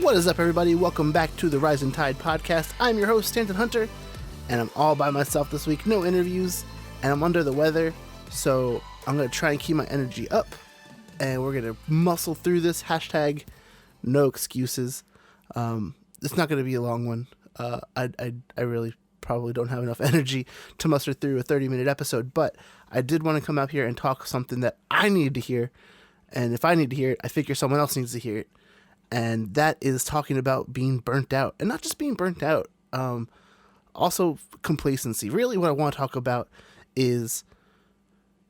What is up, everybody? Welcome back to the Rising Tide podcast. I'm your host, Stanton Hunter, and I'm all by myself this week. No interviews, and I'm under the weather, so I'm going to try and keep my energy up, and we're going to muscle through this. Hashtag no excuses. It's not going to be a long one. I really probably don't have enough energy to muster through a 30-minute episode, but I did want to come out here and talk something that I needed to hear, and if I need to hear it, I figure someone else needs to hear it. And that is talking about being burnt out. And not just being burnt out, also complacency. Really what I want to talk about is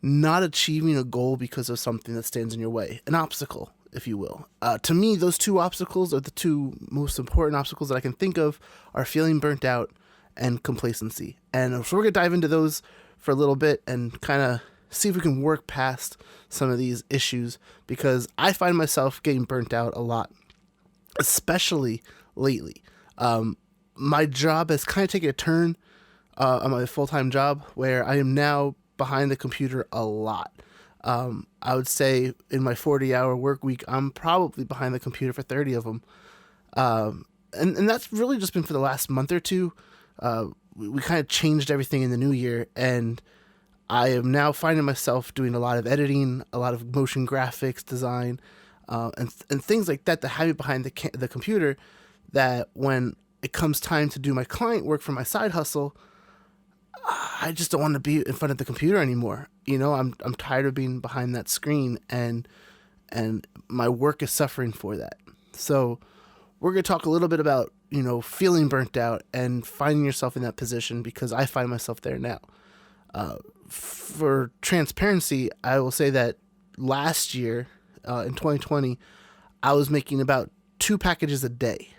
not achieving a goal because of something that stands in your way. An obstacle, if you will. To me, those two obstacles are the two most important obstacles that I can think of are feeling burnt out and complacency. And so we're going to dive into those for a little bit and kind of see if we can work past some of these issues, because I find myself getting burnt out a lot. Especially lately. My job has kind of taken a turn on my full-time job where I am now behind the computer a lot. I would say in my 40-hour work week, I'm probably behind the computer for 30 of them. And that's really just been for the last month or two. We kind of changed everything in the new year, and I am now finding myself doing a lot of editing, a lot of motion graphics design, and things like that have me behind the computer, that when it comes time to do my client work for my side hustle, I just don't want to be in front of the computer anymore. You know, I'm tired of being behind that screen, and my work is suffering for that. So we're going to talk a little bit about, you know, feeling burnt out and finding yourself in that position, because I find myself there now. For transparency, I will say that last year, in 2020, I was making about 2 packages a day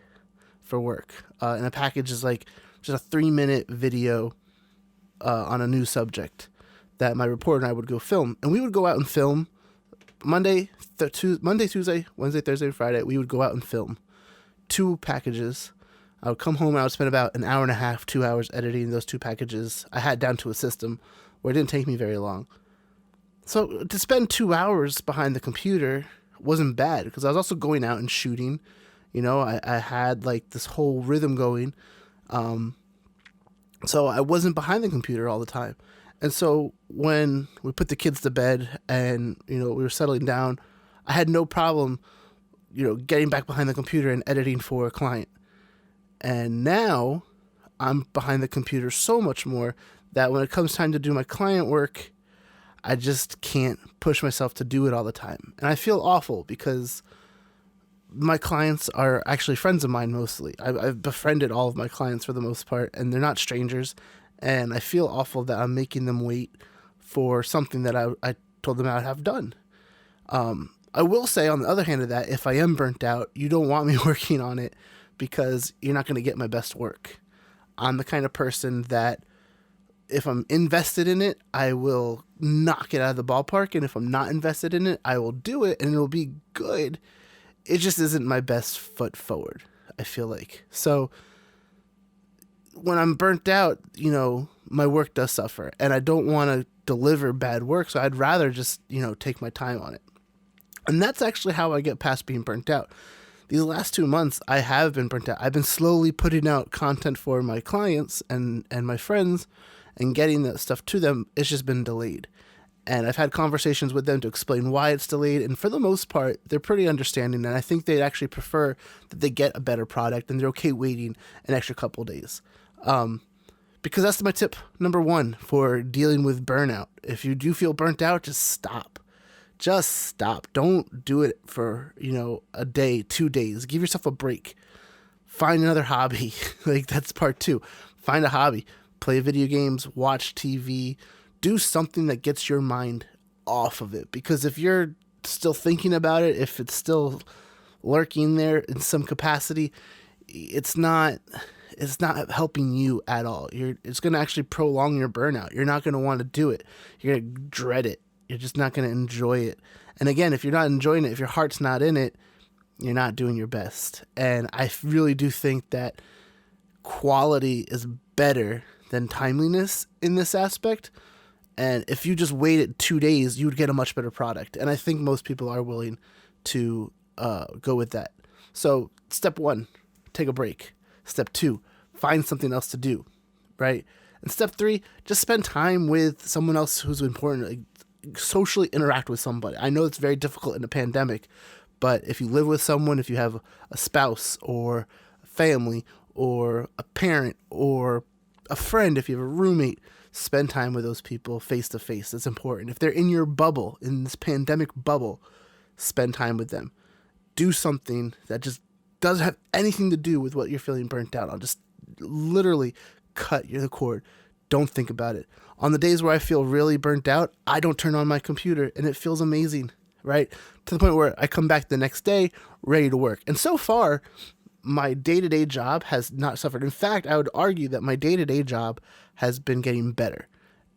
for work. And a package is like just a 3-minute video on a new subject that my reporter and I would go film. And we would go out and film Monday, Tuesday, Wednesday, Thursday, and Friday. We would go out and film 2 packages. I would come home and I would spend about an hour and a half, 2 hours editing those 2 packages. I had down to a system where it didn't take me very long. So to spend 2 hours behind the computer wasn't bad, because I was also going out and shooting. You know, I had like this whole rhythm going. So I wasn't behind the computer all the time. And so when we put the kids to bed and, you know, we were settling down, I had no problem, you know, getting back behind the computer and editing for a client. And now I'm behind the computer so much more that when it comes time to do my client work, I just can't push myself to do it all the time. And I feel awful, because my clients are actually friends of mine mostly. I've befriended all of my clients for the most part, and they're not strangers. And I feel awful that I'm making them wait for something that I told them I'd have done. I will say, on the other hand of that, if I am burnt out, you don't want me working on it, because you're not going to get my best work. I'm the kind of person that if I'm invested in it, I will knock it out of the ballpark. And if I'm not invested in it, I will do it and it'll be good. It just isn't my best foot forward, I feel like. So when I'm burnt out, you know, my work does suffer, and I don't want to deliver bad work. So I'd rather just, you know, take my time on it. And that's actually how I get past being burnt out. These last 2 months, I have been burnt out. I've been slowly putting out content for my clients and my friends, and getting that stuff to them. It's just been delayed. And I've had conversations with them to explain why it's delayed. And for the most part, they're pretty understanding. And I think they'd actually prefer that they get a better product, and they're okay waiting an extra couple days. Because that's my tip number 1 for dealing with burnout. If you do feel burnt out, just stop. Just stop. Don't do it for, you know, a day, 2 days. Give yourself a break. Find another hobby. Like, that's part 2. Find a hobby. Play video games, watch TV, do something that gets your mind off of it. Because if you're still thinking about it, if it's still lurking there in some capacity, it's not helping you at all. It's going to actually prolong your burnout. You're not going to want to do it. You're going to dread it. You're just not going to enjoy it. And again, if you're not enjoying it, if your heart's not in it, you're not doing your best. And I really do think that quality is better than timeliness in this aspect. And if you just waited 2 days, you would get a much better product. And I think most people are willing to go with that. So step one, take a break. Step two, find something else to do, right? And step three, just spend time with someone else who's important. Like, socially interact with somebody. I know it's very difficult in a pandemic, but if you live with someone, if you have a spouse or a family or a parent or a friend, if you have a roommate, spend time with those people face to face. It's important. If they're in your bubble, in this pandemic bubble, spend time with them. Do something that just doesn't have anything to do with what you're feeling burnt out on. Just literally cut the cord. Don't think about it. On the days where I feel really burnt out, I don't turn on my computer, and it feels amazing, right? To the point where I come back the next day ready to work. And so far, my day-to-day job has not suffered. In fact, I would argue that my day-to-day job has been getting better.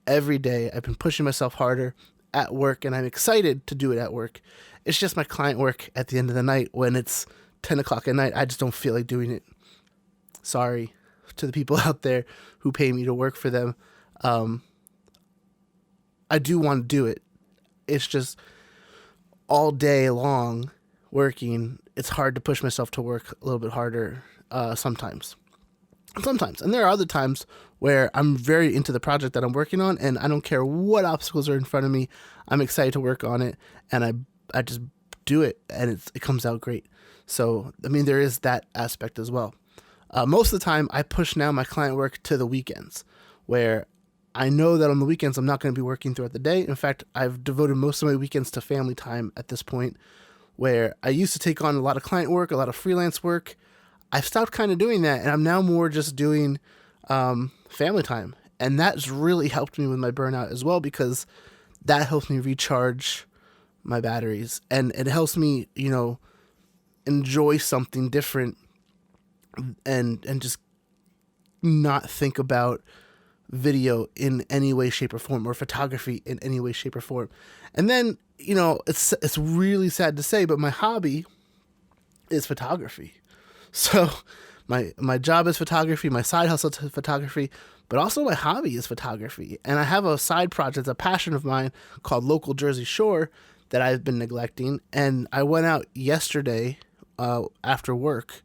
Every day, I've been pushing myself harder at work, and I'm excited to do it at work. It's just my client work at the end of the night when it's 10 o'clock at night. I just don't feel like doing it. Sorry to the people out there who pay me to work for them. I do want to do it. It's just all day long working, it's hard to push myself to work a little bit harder sometimes. And there are other times where I'm very into the project that I'm working on, and I don't care what obstacles are in front of me. I'm excited to work on it, and I just do it, and it comes out great. So, I mean, there is that aspect as well. Most of the time, I push now my client work to the weekends, where I know that on the weekends I'm not going to be working throughout the day. In fact, I've devoted most of my weekends to family time at this point, where I used to take on a lot of client work, a lot of freelance work. I've stopped kind of doing that, and I'm now more just doing family time. And that's really helped me with my burnout as well, because that helps me recharge my batteries, and it helps me, enjoy something different and just not think about video in any way, shape, or form, or photography in any way, shape, or form. And then, it's really sad to say, but my hobby is photography. So my job is photography, my side hustle is photography, but also my hobby is photography. And I have a side project, a passion of mine called Local Jersey Shore that I've been neglecting. And I went out yesterday after work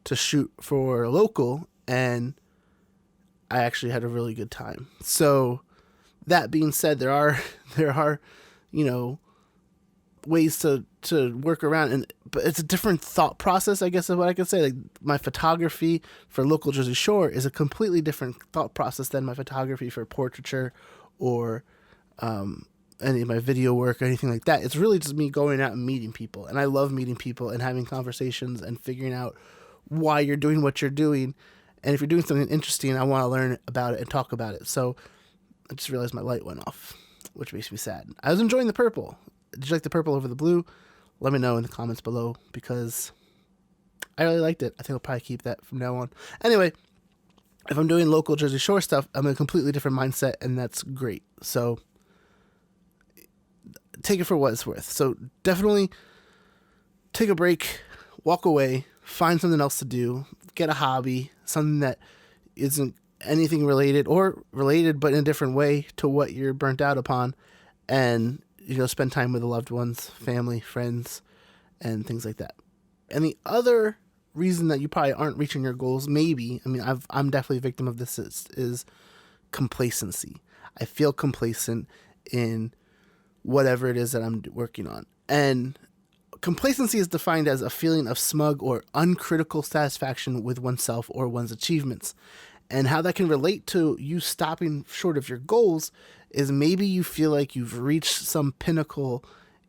to shoot for Local, and I actually had a really good time. So that being said, there are ways to work around, but it's a different thought process, I guess is what I could say. Like, my photography for Local Jersey Shore is a completely different thought process than my photography for portraiture or any of my video work or anything like that. It's really just me going out and meeting people, and I love meeting people and having conversations and figuring out why you're doing what you're doing. And if you're doing something interesting, I want to learn about it and talk about it. So I just realized my light went off, which makes me sad. I was enjoying the purple. Did you like the purple over the blue? Let me know in the comments below, because I really liked it. I think I'll probably keep that from now on. Anyway, if I'm doing Local Jersey Shore stuff, I'm in a completely different mindset, and that's great. So take it for what it's worth. So definitely take a break, walk away, find something else to do, get a hobby, something that isn't anything related, or related but in a different way to what you're burnt out upon, and spend time with the loved ones, family, friends, and things like that. And the other reason that you probably aren't reaching your goals, I'm definitely a victim of this, is complacency. I feel complacent in whatever it is that I'm working on. And complacency is defined as a feeling of smug or uncritical satisfaction with oneself or one's achievements. And how that can relate to you stopping short of your goals is maybe you feel like you've reached some pinnacle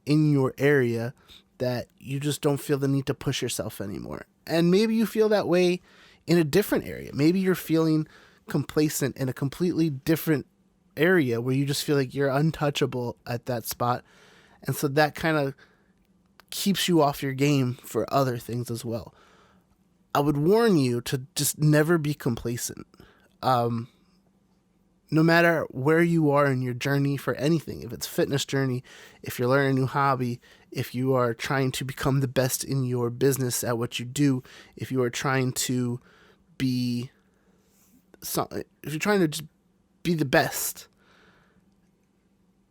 in your area that you just don't feel the need to push yourself anymore. And maybe you feel that way in a different area. Maybe you're feeling complacent in a completely different area where you just feel like you're untouchable at that spot. And so that kind of keeps you off your game for other things as well. I would warn you to just never be complacent. No matter where you are in your journey for anything, if it's fitness journey, if you're learning a new hobby, if you are trying to become the best in your business at what you do, if you are trying to be if you're trying to just be the best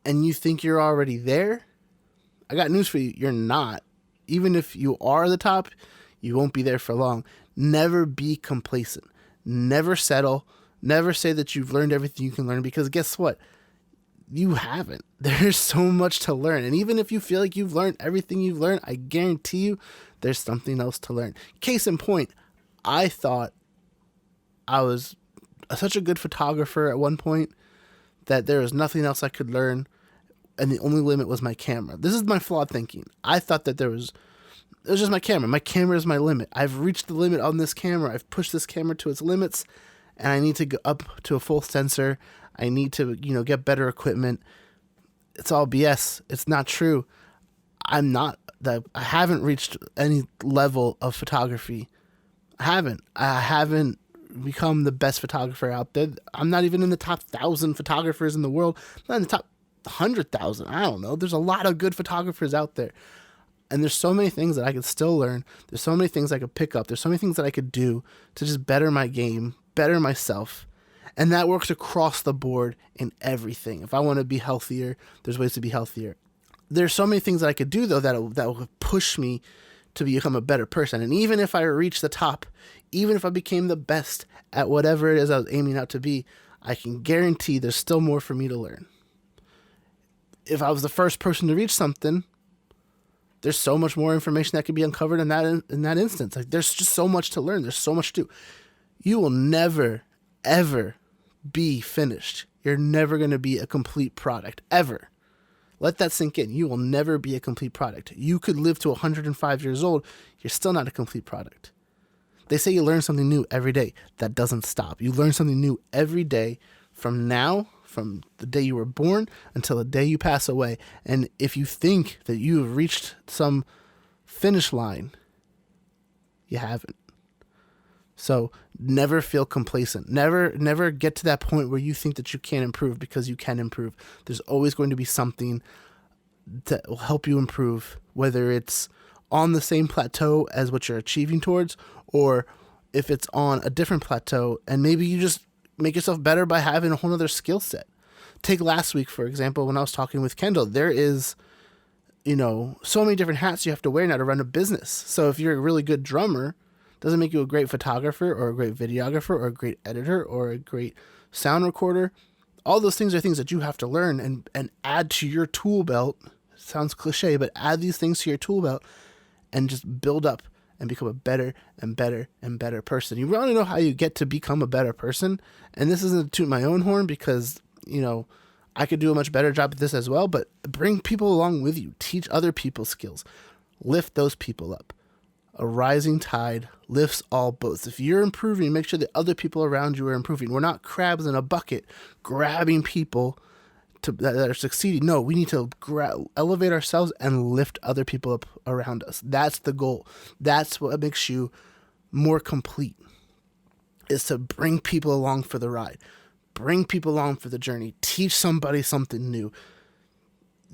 and you think you're already there, I got news for you. You're not. Even if you are the top, You won't be there for long. Never be complacent. Never settle. Never say that you've learned everything you can learn, because guess what? You haven't. There's so much to learn. And even if you feel like you've learned everything you've learned, I guarantee you there's something else to learn. Case in point, I thought I was such a good photographer at one point that there was nothing else I could learn, and the only limit was my camera. This is my flawed thinking. I thought that it was just my camera. My camera is my limit. I've reached the limit on this camera. I've pushed this camera to its limits, and I need to go up to a full sensor. I need to, get better equipment. It's all BS. It's not true. I haven't reached any level of photography. I haven't become the best photographer out there. I'm not even in the top 1,000 photographers in the world. I'm not in the top 100,000. I don't know. There's a lot of good photographers out there. And there's so many things that I could still learn. There's so many things I could pick up. There's so many things that I could do to just better my game, better myself. And that works across the board in everything. If I want to be healthier, there's ways to be healthier. There's so many things that I could do, though, that will push me to become a better person. And even if I reach the top, even if I became the best at whatever it is I was aiming out to be, I can guarantee there's still more for me to learn. If I was the first person to reach something, there's so much more information that could be uncovered in that instance. Like, there's just so much to learn. There's so much to do. You will never, ever be finished. You're never going to be a complete product, ever. Let that sink in. You will never be a complete product. You could live to 105 years old. You're still not a complete product. They say you learn something new every day. That doesn't stop. You learn something new every day from the day you were born until the day you pass away. And if you think that you have reached some finish line, you haven't. So never feel complacent. Never get to that point where you think that you can't improve, because you can improve. There's always going to be something that will help you improve, whether it's on the same plateau as what you're achieving towards, or if it's on a different plateau, and maybe you just make yourself better by having a whole other skill set. Take last week, for example, when I was talking with Kendall. There is, so many different hats you have to wear now to run a business. So if you're a really good drummer, doesn't make you a great photographer or a great videographer or a great editor or a great sound recorder. All those things are things that you have to learn and add to your tool belt. Sounds cliche, but add these things to your tool belt and just build up and become a better and better and better person. You want to know how you get to become a better person? And this isn't to toot my own horn, because, I could do a much better job at this as well, but bring people along with you. Teach other people skills. Lift those people up. A rising tide lifts all boats. If you're improving, make sure that other people around you are improving. We're not crabs in a bucket grabbing people that are succeeding. No, we need to elevate ourselves and lift other people up around us. That's the goal. That's what makes you more complete, is to bring people along for the ride. Bring people along for the journey. Teach somebody something new.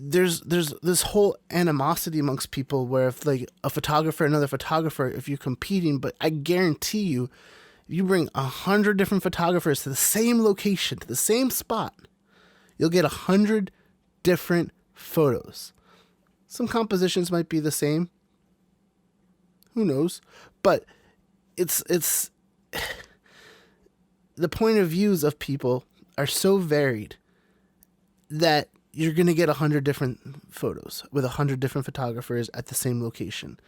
There's this whole animosity amongst people where if like a photographer, another photographer, if you're competing, but I guarantee you, if you bring 100 different photographers to the same location, to the same spot, you'll get 100 different photos. Some compositions might be the same. Who knows? But it's the point of views of people are so varied that you're going to get 100 different photos with 100 different photographers at the same location.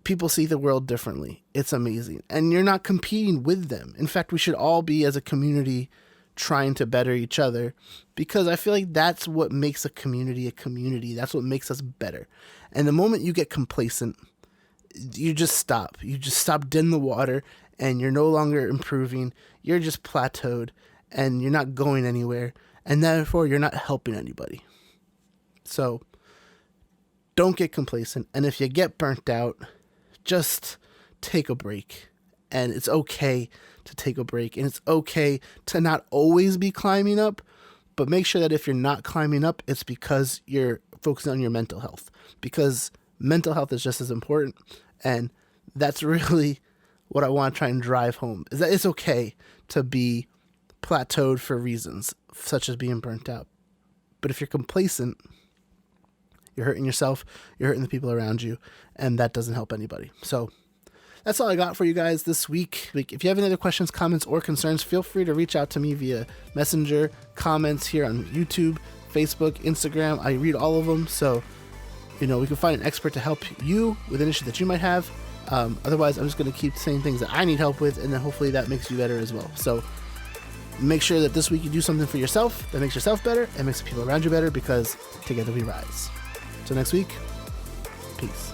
People see the world differently. It's amazing. And you're not competing with them. In fact, we should all be, as a community, trying to better each other, because I feel like that's what makes a community a community. That's what makes us better. And the moment you get complacent, you just stop. You just stop dead in the water, and you're no longer improving. You're just plateaued, and you're not going anywhere. And therefore, you're not helping anybody. So don't get complacent. And if you get burnt out, just take a break. And it's okay to take a break. And it's okay to not always be climbing up. But make sure that if you're not climbing up, it's because you're focusing on your mental health. Because mental health is just as important. And that's really what I want to try and drive home, is that it's okay to be plateaued for reasons such as being burnt out. But if you're complacent, you're hurting yourself, you're hurting the people around you, and that doesn't help anybody. So that's all I got for you guys this week. If you have any other questions, comments, or concerns, feel free to reach out to me via Messenger, comments here on YouTube, Facebook, Instagram. I read all of them, so we can find an expert to help you with an issue that you might have. Otherwise, I'm just going to keep saying things that I need help with, and then hopefully that makes you better as well. So make sure that this week you do something for yourself that makes yourself better and makes the people around you better, because together we rise. Till next week, peace.